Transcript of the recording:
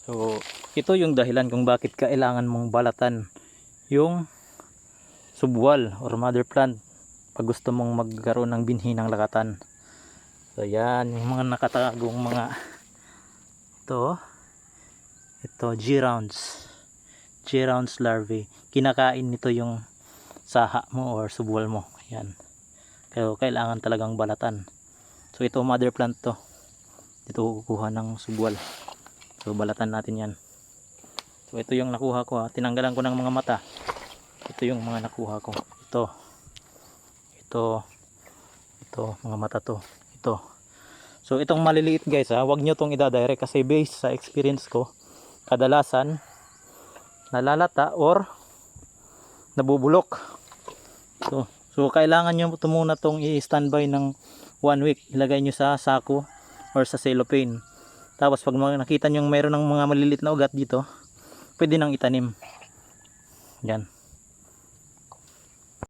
So ito yung dahilan kung bakit kailangan mong balatan yung subwal or mother plant pag gusto mong magkaroon ng binhi ng lakatan. So yan yung mga nakatagong mga ito G-rounds larvae. Kinakain nito yung saha mo or subwal mo. Yan. Kaya kailangan talagang balatan. So ito mother plant to. Dito kukuha ng subwal. So balatan natin yan. So ito yung nakuha ko ha. Tinanggalan ko ng mga mata. Ito yung mga nakuha ko. Ito mga mata to. Ito. So itong maliliit guys ha, wag nyo tong ida-direct kasi based sa experience ko, kadalasan nalalata or nabubulok. So kailangan nyo ito muna tong i-standby ng 1 week. Ilagay nyo sa sako or sa cellophane. Tapos pag nakita nyo mayroon ng mga maliliit na ugat dito, pwede nang itanim. Yan.